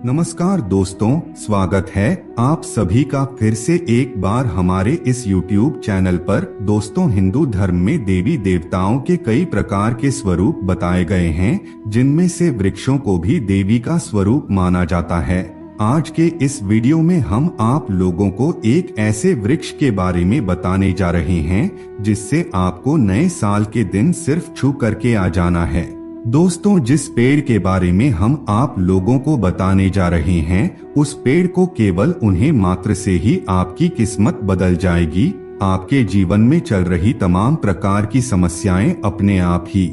नमस्कार दोस्तों, स्वागत है आप सभी का फिर से एक बार हमारे इस YouTube चैनल पर। दोस्तों, हिंदू धर्म में देवी देवताओं के कई प्रकार के स्वरूप बताए गए हैं, जिनमें से वृक्षों को भी देवी का स्वरूप माना जाता है। आज के इस वीडियो में हम आप लोगों को एक ऐसे वृक्ष के बारे में बताने जा रहे हैं जिससे आपको नए साल के दिन सिर्फ छू करके आ जाना है। दोस्तों, जिस पेड़ के बारे में हम आप लोगों को बताने जा रहे हैं, उस पेड़ को केवल उन्हें मात्र से ही आपकी किस्मत बदल जाएगी। आपके जीवन में चल रही तमाम प्रकार की समस्याएं अपने आप ही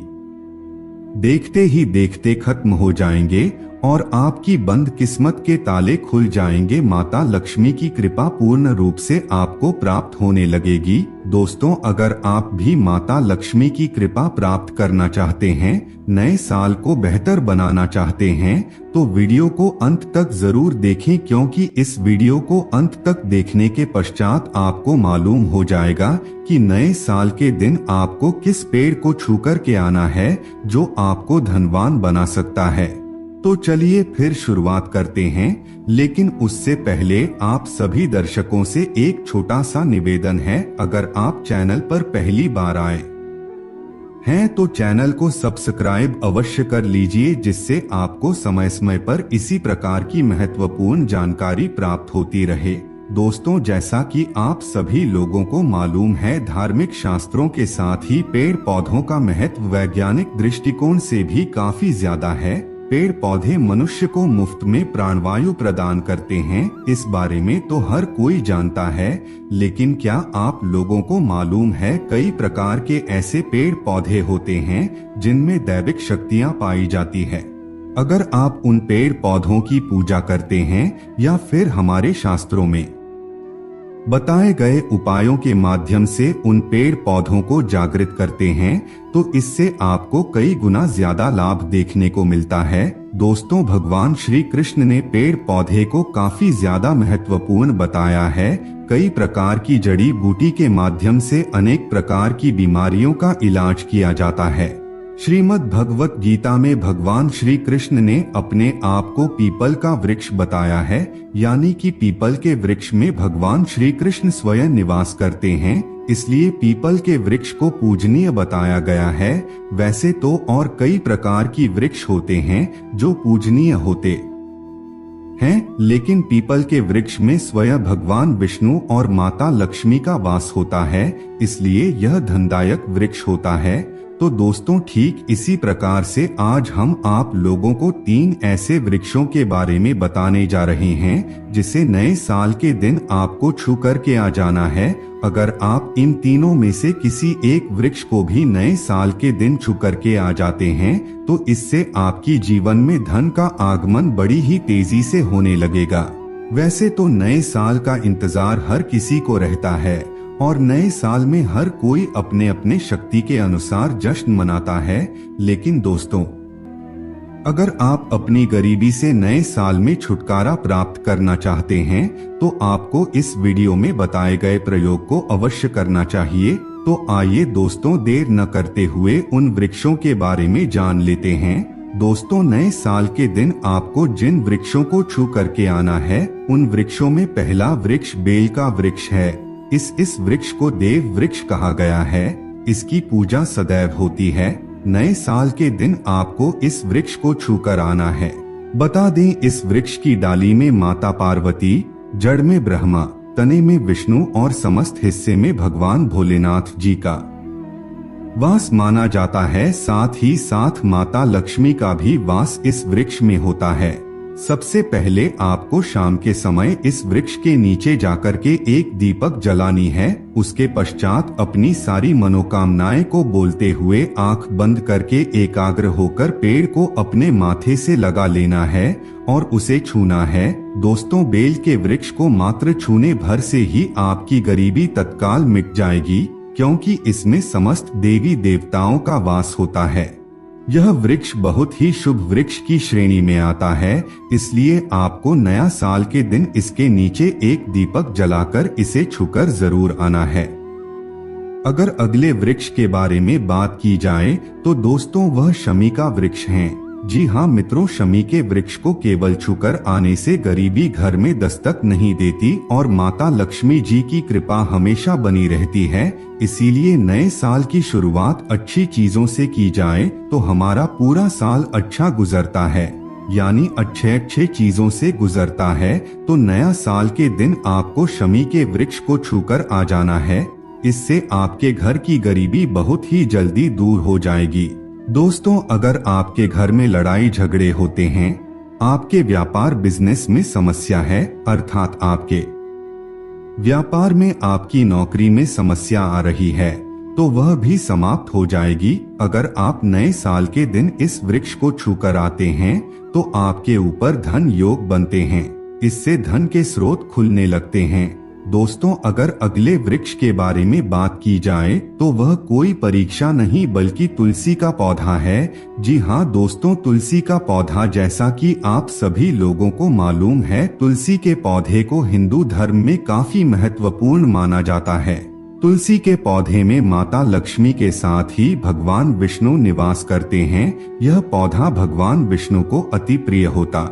देखते ही देखते खत्म हो जाएंगे और आपकी बंद किस्मत के ताले खुल जाएंगे। माता लक्ष्मी की कृपा पूर्ण रूप से आपको प्राप्त होने लगेगी। दोस्तों, अगर आप भी माता लक्ष्मी की कृपा प्राप्त करना चाहते हैं, नए साल को बेहतर बनाना चाहते हैं, तो वीडियो को अंत तक जरूर देखें, क्योंकि इस वीडियो को अंत तक देखने के पश्चात आपको मालूम हो जाएगा कि नए साल के दिन आपको किस पेड़ को छू कर के आना है जो आपको धनवान बना सकता है। तो चलिए फिर शुरुआत करते हैं, लेकिन उससे पहले आप सभी दर्शकों से एक छोटा सा निवेदन है। अगर आप चैनल पर पहली बार आए हैं तो चैनल को सब्सक्राइब अवश्य कर लीजिए, जिससे आपको समय समय पर इसी प्रकार की महत्वपूर्ण जानकारी प्राप्त होती रहे। दोस्तों, जैसा कि आप सभी लोगों को मालूम है, धार्मिक शास्त्रों के साथ ही पेड़ पौधों का महत्व वैज्ञानिक दृष्टिकोण से भी काफी ज्यादा है। पेड़ पौधे मनुष्य को मुफ्त में प्राणवायु प्रदान करते हैं, इस बारे में तो हर कोई जानता है। लेकिन क्या आप लोगों को मालूम है, कई प्रकार के ऐसे पेड़ पौधे होते हैं जिनमें दैविक शक्तियां पाई जाती है। अगर आप उन पेड़ पौधों की पूजा करते हैं या फिर हमारे शास्त्रों में बताए गए उपायों के माध्यम से उन पेड़ पौधों को जागृत करते हैं, तो इससे आपको कई गुना ज्यादा लाभ देखने को मिलता है। दोस्तों, भगवान श्री कृष्ण ने पेड़ पौधे को काफी ज्यादा महत्वपूर्ण बताया है। कई प्रकार की जड़ी बूटी के माध्यम से अनेक प्रकार की बीमारियों का इलाज किया जाता है। श्रीमद् भगवत गीता में भगवान श्री कृष्ण ने अपने आप को पीपल का वृक्ष बताया है, यानी कि पीपल के वृक्ष में भगवान श्री कृष्ण स्वयं निवास करते हैं, इसलिए पीपल के वृक्ष को पूजनीय बताया गया है। वैसे तो और कई प्रकार की वृक्ष होते हैं जो पूजनीय होते हैं, लेकिन पीपल के वृक्ष में स्वयं भगवान विष्णु और माता लक्ष्मी का वास होता है, इसलिए यह धनदायक वृक्ष होता है। तो दोस्तों, ठीक इसी प्रकार से आज हम आप लोगों को 3 ऐसे वृक्षों के बारे में बताने जा रहे हैं जिसे नए साल के दिन आपको छू करके आ जाना है। अगर आप इन तीनों में से किसी एक वृक्ष को भी नए साल के दिन छू करके आ जाते हैं, तो इससे आपकी जीवन में धन का आगमन बड़ी ही तेजी से होने लगेगा। वैसे तो नए साल का इंतजार हर किसी को रहता है और नए साल में हर कोई अपने अपने शक्ति के अनुसार जश्न मनाता है, लेकिन दोस्तों, अगर आप अपनी गरीबी से नए साल में छुटकारा प्राप्त करना चाहते हैं, तो आपको इस वीडियो में बताए गए प्रयोग को अवश्य करना चाहिए। तो आइए दोस्तों, देर न करते हुए उन वृक्षों के बारे में जान लेते हैं। दोस्तों, नए साल के दिन आपको जिन वृक्षों को छू करके आना है, उन वृक्षों में पहला वृक्ष बेल का वृक्ष है। इस वृक्ष को देव वृक्ष कहा गया है। इसकी पूजा सदैव होती है। नए साल के दिन आपको इस वृक्ष को छूकर आना है। बता दें, इस वृक्ष की डाली में माता पार्वती, जड़ में ब्रह्मा, तने में विष्णु और समस्त हिस्से में भगवान भोलेनाथ जी का वास माना जाता है। साथ ही साथ माता लक्ष्मी का भी वास इस वृक्ष में होता है। सबसे पहले आपको शाम के समय इस वृक्ष के नीचे जाकर के एक दीपक जलानी है। उसके पश्चात अपनी सारी मनोकामनाएं को बोलते हुए आंख बंद करके एकाग्र होकर पेड़ को अपने माथे से लगा लेना है और उसे छूना है। दोस्तों, बेल के वृक्ष को मात्र छूने भर से ही आपकी गरीबी तत्काल मिट जाएगी, क्योंकि इसमें समस्त देवी देवताओं का वास होता है। यह वृक्ष बहुत ही शुभ वृक्ष की श्रेणी में आता है, इसलिए आपको नया साल के दिन इसके नीचे एक दीपक जलाकर इसे छूकर जरूर आना है। अगर अगले वृक्ष के बारे में बात की जाए तो दोस्तों, वह शमी का वृक्ष है। जी हाँ मित्रों, शमी के वृक्ष को केवल छूकर आने से गरीबी घर में दस्तक नहीं देती और माता लक्ष्मी जी की कृपा हमेशा बनी रहती है। इसीलिए नए साल की शुरुआत अच्छी चीजों से की जाए तो हमारा पूरा साल अच्छा गुजरता है, यानी अच्छे चीजों से गुजरता है। तो नया साल के दिन आपको शमी के वृक्ष को छूकर आ जाना है। इससे आपके घर की गरीबी बहुत ही जल्दी दूर हो जाएगी। दोस्तों, अगर आपके घर में लड़ाई झगड़े होते हैं, आपके व्यापार बिजनेस में समस्या है, अर्थात आपके व्यापार में आपकी नौकरी में समस्या आ रही है, तो वह भी समाप्त हो जाएगी। अगर आप नए साल के दिन इस वृक्ष को छूकर आते हैं तो आपके ऊपर धन योग बनते हैं, इससे धन के स्रोत खुलने लगते हैं। दोस्तों, अगर अगले वृक्ष के बारे में बात की जाए तो वह कोई परीक्षा नहीं बल्कि तुलसी का पौधा है। जी हाँ दोस्तों, तुलसी का पौधा, जैसा कि आप सभी लोगों को मालूम है, तुलसी के पौधे को हिंदू धर्म में काफी महत्वपूर्ण माना जाता है। तुलसी के पौधे में माता लक्ष्मी के साथ ही भगवान विष्णु निवास करते हैं। यह पौधा भगवान विष्णु को अति प्रिय होता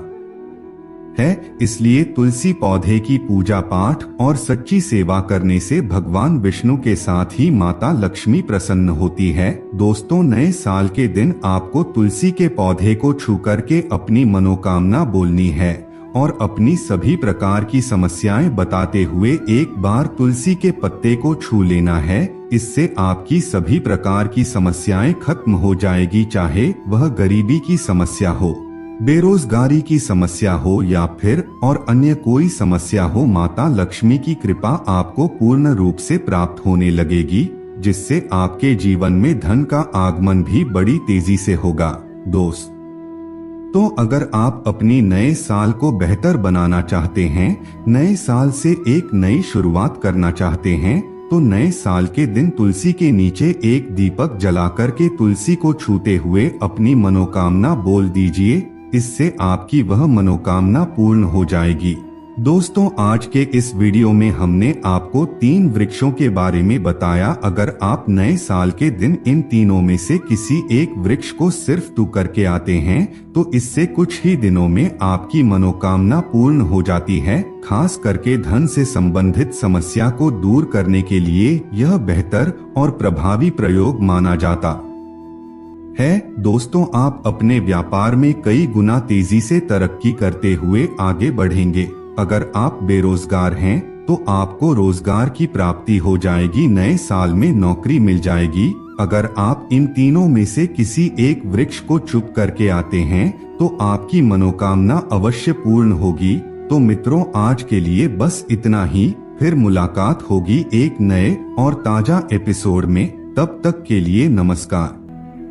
है, इसलिए तुलसी पौधे की पूजा पाठ और सच्ची सेवा करने से भगवान विष्णु के साथ ही माता लक्ष्मी प्रसन्न होती है। दोस्तों, नए साल के दिन आपको तुलसी के पौधे को छू करके अपनी मनोकामना बोलनी है और अपनी सभी प्रकार की समस्याएं बताते हुए एक बार तुलसी के पत्ते को छू लेना है। इससे आपकी सभी प्रकार की समस्याएं खत्म हो जाएगी, चाहे वह गरीबी की समस्या हो, बेरोजगारी की समस्या हो या फिर और अन्य कोई समस्या हो। माता लक्ष्मी की कृपा आपको पूर्ण रूप से प्राप्त होने लगेगी, जिससे आपके जीवन में धन का आगमन भी बड़ी तेजी से होगा। तो अगर आप अपनी नए साल को बेहतर बनाना चाहते हैं, नए साल से एक नई शुरुआत करना चाहते हैं, तो नए साल के दिन तुलसी के नीचे एक दीपक जलाकर के तुलसी को छूते हुए अपनी मनोकामना बोल दीजिए। इससे आपकी वह मनोकामना पूर्ण हो जाएगी। दोस्तों, आज के इस वीडियो में हमने आपको 3 वृक्षों के बारे में बताया। अगर आप नए साल के दिन इन तीनों में से किसी एक वृक्ष को सिर्फ तू करके आते हैं तो इससे कुछ ही दिनों में आपकी मनोकामना पूर्ण हो जाती है। खास करके धन से संबंधित समस्या को दूर करने के लिए यह बेहतर और प्रभावी प्रयोग माना जाता है। दोस्तों, आप अपने व्यापार में कई गुना तेजी से तरक्की करते हुए आगे बढ़ेंगे। अगर आप बेरोजगार हैं तो आपको रोजगार की प्राप्ति हो जाएगी, नए साल में नौकरी मिल जाएगी। अगर आप इन तीनों में से किसी एक वृक्ष को चुप करके आते हैं तो आपकी मनोकामना अवश्य पूर्ण होगी। तो मित्रों, आज के लिए बस इतना ही। फिर मुलाकात होगी एक नए और ताजा एपिसोड में। तब तक के लिए नमस्कार।